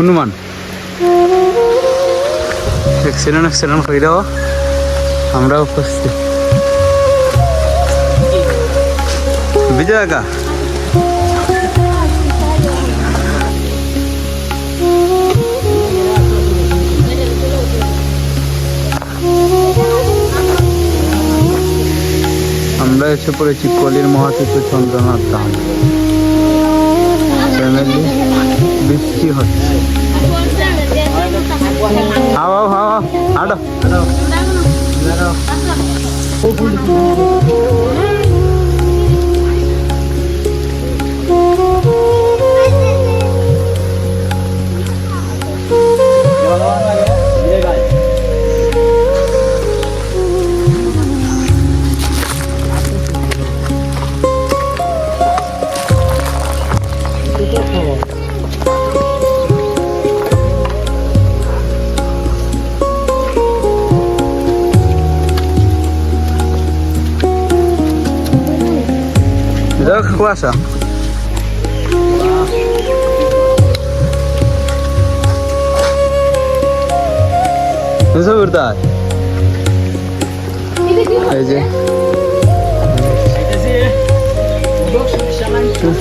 Hanuman accident হইলেও আমরা উপস্থিত। বিজয় কা আমরা এসে পড়েছি কলির মহাতীর্থ চন্দ্রনাথ ধাম। ফ্যামিলি বৃষ্টি হচ্ছে। হাওয়া হাওয়া আডো কুয়াশা এই যে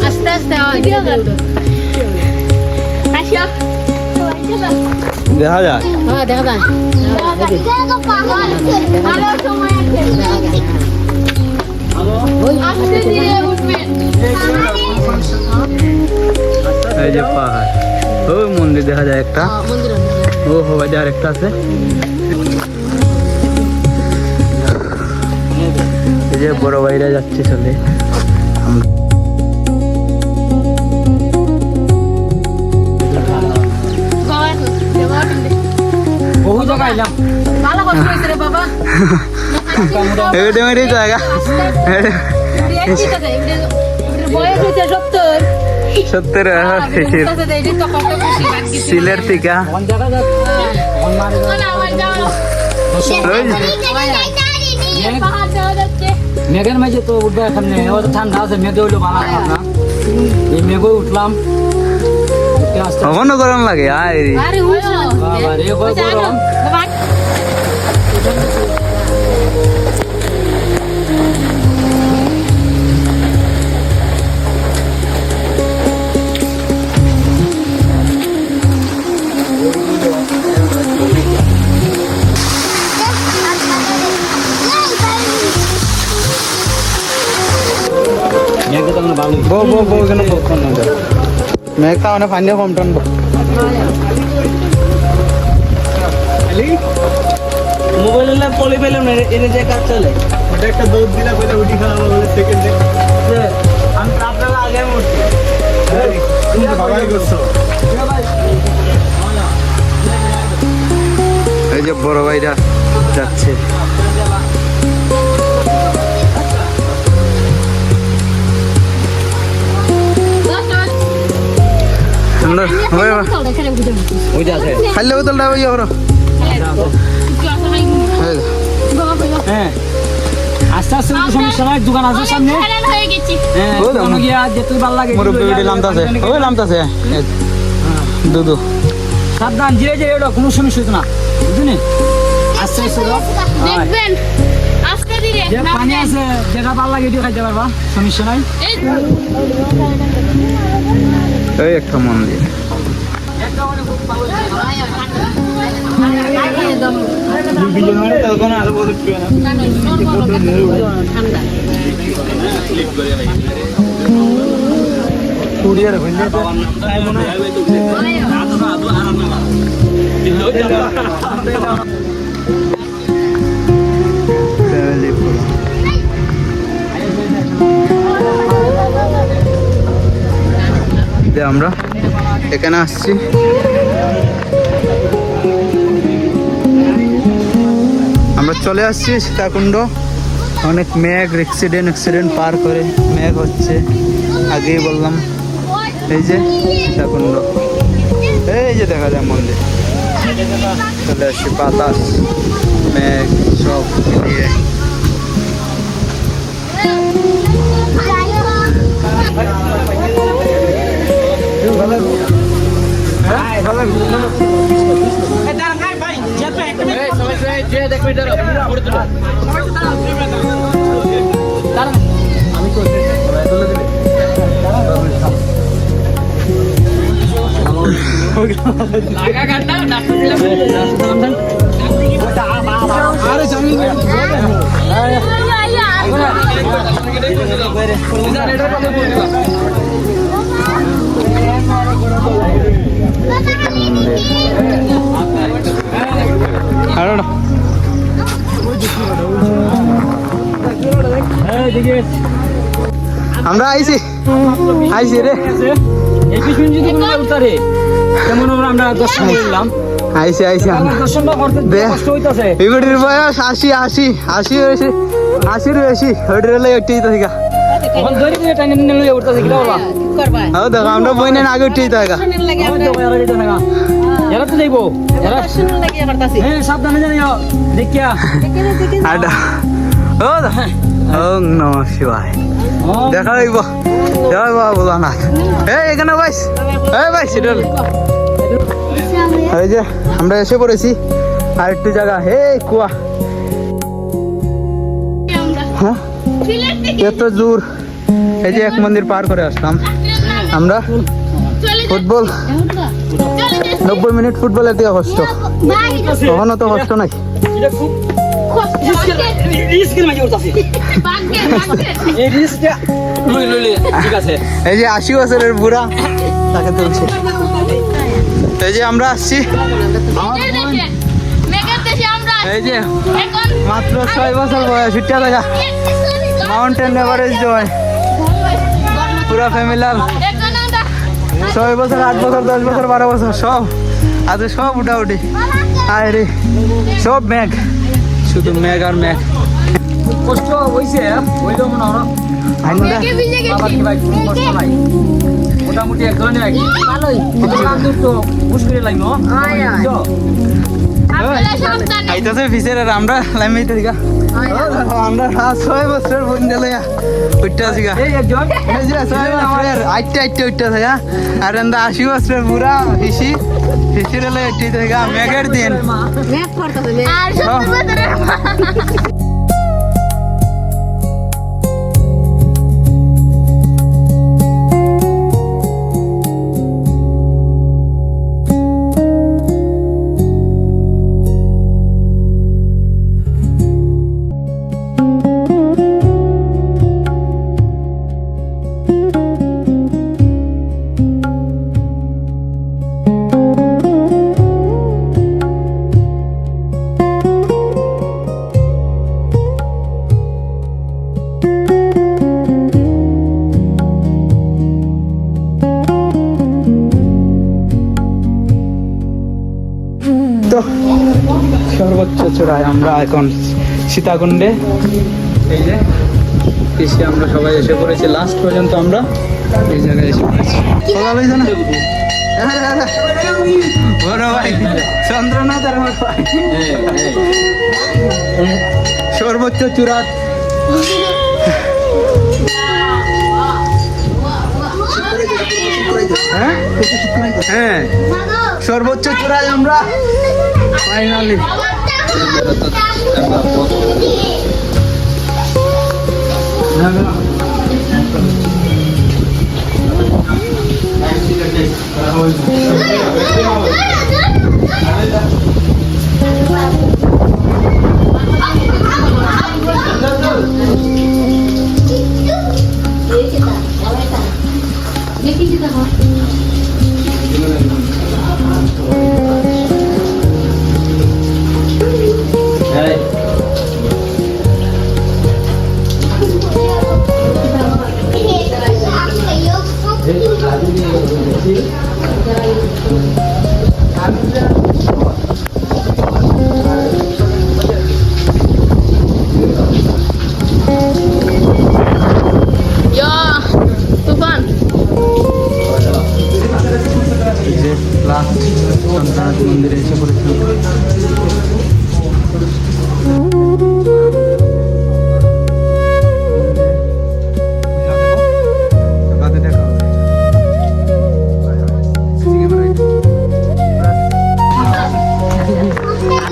আস্তে আস্তে দেখা যায়। দেখা যায় এই যে পাহাড়, ওই মন্দির দেখা যায় একটা, ও হবাই আর একটা আছে। এই যে বড় ভাইরা যাচ্ছে চলে। বহু জায়গায় এলাম, ভালো কষ্ট হয়েছে রে বাবা। জায়গা সিলের থেকে মেঘের মাঝে তো উঠবে এখন ঠান্ডা আছে, মেঘে উঠলো ভালো না, এই মেঘে উঠলাম। কখনো গরম লাগে গরম মেঘটা মানে পানি কম টানবো। মোবাইল পলি পেলাম না, এনে যে কাজ চলে ওটা একটা দৌড় দিলা কইলে উঠি খাওয়া বলে সেকেন্ডে আমি আপনারা আগে উঠছি। তুমি বাবাই করছো। এই যে বড় ভাইরা যাচ্ছে। খাইলে বোতলটা ইয়ে করো। হ্যাঁ আস্তে আস্তে সমস্যা নাই, দোকান আছে সামনে। সাবধান, ধীরে ধীরে ওটা কোনো সমস্যা হতো না, বুঝলি? আস্তে আস্তে পানি আছে, যেটা ভালো লাগে এটি খাইতে পারবা, সমস্যা নাই। এই একটা মন্দির, আমরা এখানে আসছি। আমরা চলে আসছি সীতাকুণ্ড। অনেক মেঘ অ্যাক্সিডেন্ট পার করে মেঘ হচ্ছে, আগেই বললাম। এই যে সীতাকুণ্ড, এই যে দেখা যায় মন্দির। চলে আসছি, বাতাস মেঘ সব মিলিয়ে। আমরা আইছি রে আমরা দর্শন করলাম আইছি দর্শনটা করতে কষ্ট হইতাছে এগুলির বয়স 80 হয়েছে 80 রয়েছি ওইটার হলে একটি থেকে এখন ধরে দিয়ে টাইনে নিয়ে উঠতেছে কি বলবা করবা দেখো আমরা বইনের আগে উঠেই থাকা দর্শনের লাগি আমরা এরা তো যাইবো এরা দর্শনের লাগি করতাছি হ্যাঁ সাবধানে জানিও দেখিয়া আডা ও ওং নমঃ শিবায় দেখা হইব জয় বাবা ভোলানাথ এখানে বাইস সেটাল এই যে আমরা এসে পড়েছি আর একটু জায়গা হে কুয়া হ্যাঁ এত দূর এই যে এক মন্দির পার করে আসলাম আমরা ফুটবল 90 মিনিট ফুটবলের দিকে কষ্ট কখনো তো কষ্ট নাই এটা খুব রিস্কের মাঝে উঠতাছে এই রিস্কটা লই ঠিক আছে এই যে 80 বছরের বুড়া তাকে তুলছে এই যে আমরা আসছি এই যে মাত্র 6 বছর বয়স উঠতে লাগা মাউন্টেন এভারেস্ট জয় পুরা ফ্যামিলার 6 বছর 8 বছর 10 বছর 12 বছর সব আজ সব উঠাউঠি আয় রে সব ম্যাগ শুধু ম্যাগ আর ম্যাগ কষ্ট হইছে হইলো মনে হয় বাবা কি ভাই কোনো কষ্ট নাই মোটামুটি এক ধরনের আর কি ভালোই তো মুশকিল লাগলো আইতাছে ফিসের আর আমরা লাইমাইতে দিগা আমরা 6 বছর বোন দিলে উঠতে আসি গা এই একজন এই যে 6 বছরের আইতে উঠতে থাকা আর এন্দা 80 বছরের বুড়া ফিসির হলে উঠতে থাকা মেঘের দিন ম্যাপ করতেছে আর 70 বছরের তো সর্বোচ্চ চূড়ায় আমরা এখন সীতাকুণ্ডে এই যে এসে আমরা সবাই এসে পড়েছি লাস্ট পর্যন্ত আমরা এই জায়গায় এসে পড়েছি বড় ভাই চন্দ্রনাথ আর আমার ভাই সর্বোচ্চ চূড়া হ্যাঁ সর্বোচ্চ চূড়ায় আমরা ফাইনালি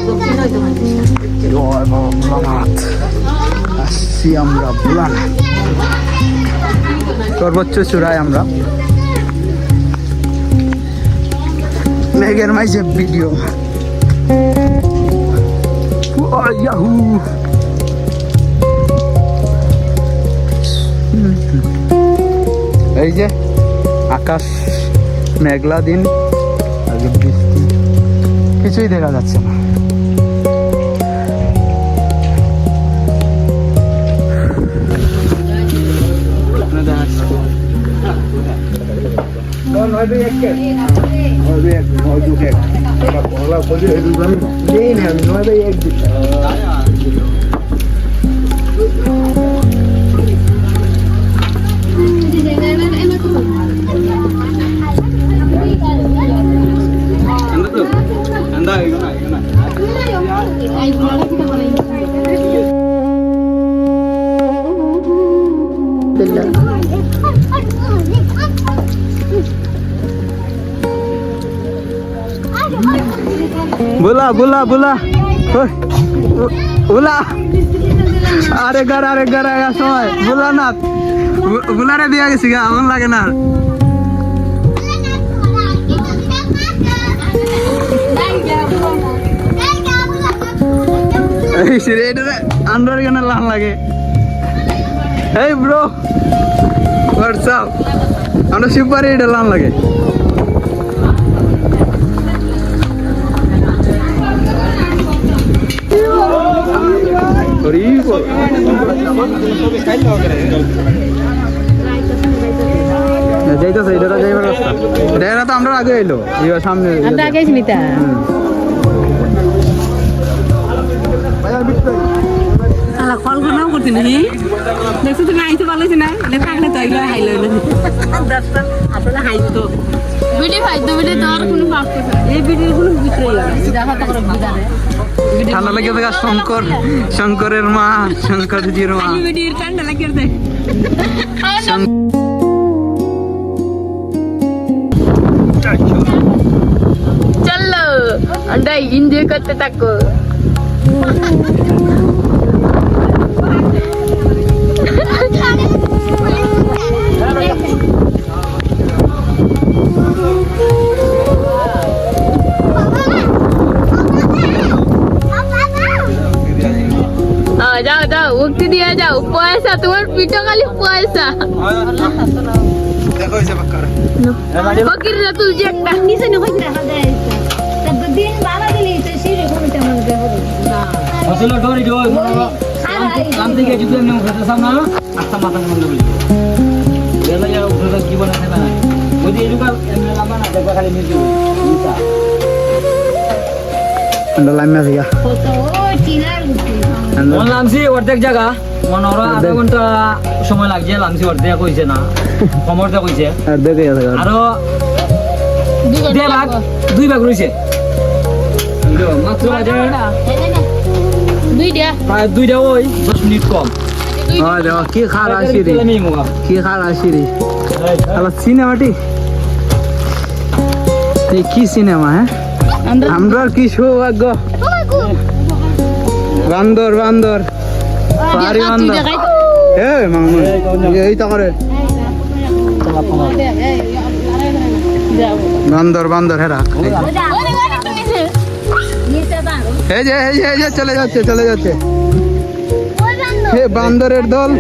জয় বাবা ভোলানাথ। আসছি আমরা ভোলানাথ সর্বোচ্চ চূড়ায় আমরা মেঘের মাঝে ভিডিও ইয়াহু এই যে আকাশ মেঘলা দিন আগে বৃষ্টি কিছুই দেখা যাচ্ছে না। बोला बोला बोला बोला अरे घर आया समय बोला ना बोला रे दिया किसी का मन लगे ना अंदर के ना लान लगे hey bro what's up আমরা সুপারি এটা লান লাগে যাইতেছে এটা যাইবার রাস্তা এটা তো আমরা আগে এলো এবার সামনে আমরা আগে ছিলি তা আলা কল নাও করতে নি দেখছো তুমি আইতে পারলে না লে কাকলে তো আইলো হাইলো দর্শন আসলে হাইতো ভিডিও ফাইতো ভিডিও তো আর কোনো ফাক এই ভিডিও গুলো ভিতরে দেখা তো করে বিদারে ঠান্ডা লাগে দেখা শঙ্করের মা শঙ্করজির মা ভিডিওর ঠান্ডা লাগে দে চলো আমরা এনজয় করতে থাকো যাও যাও উক্তি দিয়ে যাও পয়সা তোমার পিঠো খালি পয়সা ফকির না তুই যে একটা নিচে নে কইরা হাজার তব দিন বাবা দিলি তো সিরে কোনটা মন দেব না আসলে ডরি ডরি কাম থেকে যদি আমি উঠতে সামনা আস্তা মাথা মন দেব এলা যা উঠতে কি বলা থাকে না ওই যে এলুকা এমনি লাম্বা না দেখো খালি মিল দিবা আমরা লাইমা দিয়া কত চিনার মন লামছি অর্ধেক জায়গা মনোর আধা ঘন্টা সময় লাগছে লামছি অর্ধেক হইছে না কমরটা কইছে আর দেখে আছে আরো দুই ভাগ রয়েছে মাত্র দুইটা প্রায় দুইটা ওই 10 মিনিট কম হয় দেখো কি খারা সিরি কি খারা সিরি আলা সিনেমাটি এই কি সিনেমা হ্যাঁ আমরা কি সৌভাগ্য বান্দর বান্দর পারি বান্দর এ মামু এইটা করে বান্দর বান্দর হেরা এই যে চলে যাচ্ছে হে বান্দরের দল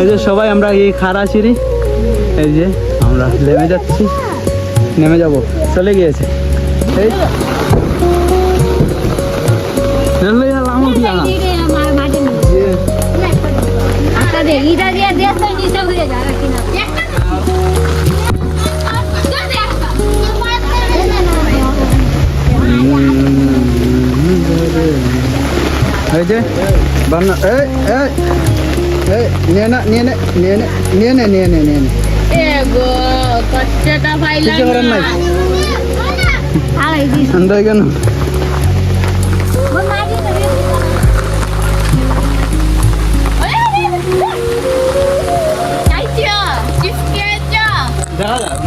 এই যে সবাই আমরা এই খারা সিঁড়ি এই যে আমরা নেমে যাব চলে গিয়েছে এই এই যে বান্না নিয়ে এগো কচ্চাটা পাইলাম কিছু করার নাই। না আলাই দিস আন্দাই কেন দেখা যায়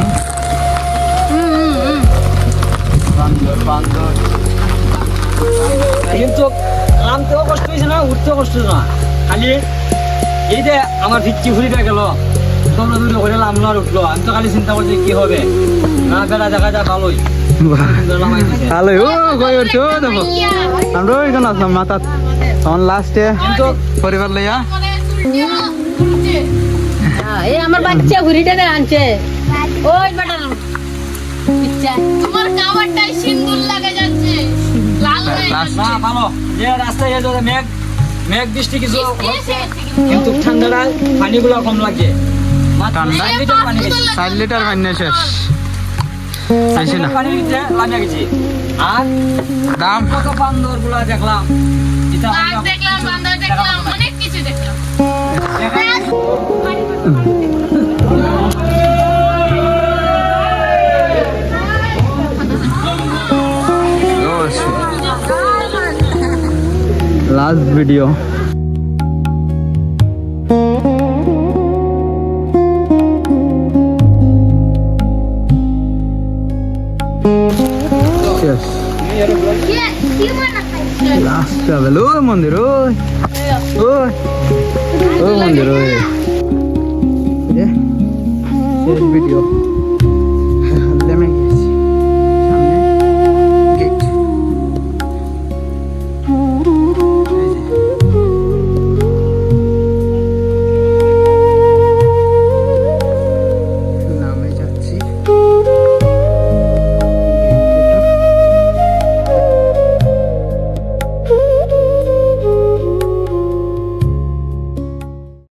বান্দর কিন্তু নামতেও কষ্ট হয়েছে না, উঠতেও কষ্ট না, খালি এই যে আমার ভিত্তি ঘুরিটা গেল, তোমরা দূরে করে নামলো আর উঠলো, আমি তো খালি চিন্তা করছি কি হবে, না বেড়া দেখা যায় ভালোই ভালো ও কই করছো দেখো আমরা ওইখানে আসলাম মাথা তখন লাস্টে কিন্তু পরিবার লইয়া এই আমার বাচ্চা ঘুরিটা না আনছে ওই বেটা পিচ্চা তোমার কাওয়ারটাই সিন্দুর লাগা যাচ্ছে লাল হয়ে লাস্ট না ভালো যে রাস্তায় এই যে মেঘ মেঘ বৃষ্টি কিছু গেছে কিন্তু ঠান্ডাটা পানিগুলো কম লাগে মাত্র ঠান্ডা? 5 লিটার পানি গেছে 4 লিটার পানি শেষ চাইছি না পানি দিতে লাগে গেছি আর দাম কত বান্দর গুলা দেখলাম এটা বাঘ দেখলাম বান্দর দেখলাম অনেক কিছু দেখলাম লাস্ট ভিডিও শেষ কি মনে খাইছে লাস্ট ট্রাভেল ওই মন্দির ওই ওই ওই মন্দির ওই শেষ ভিডিও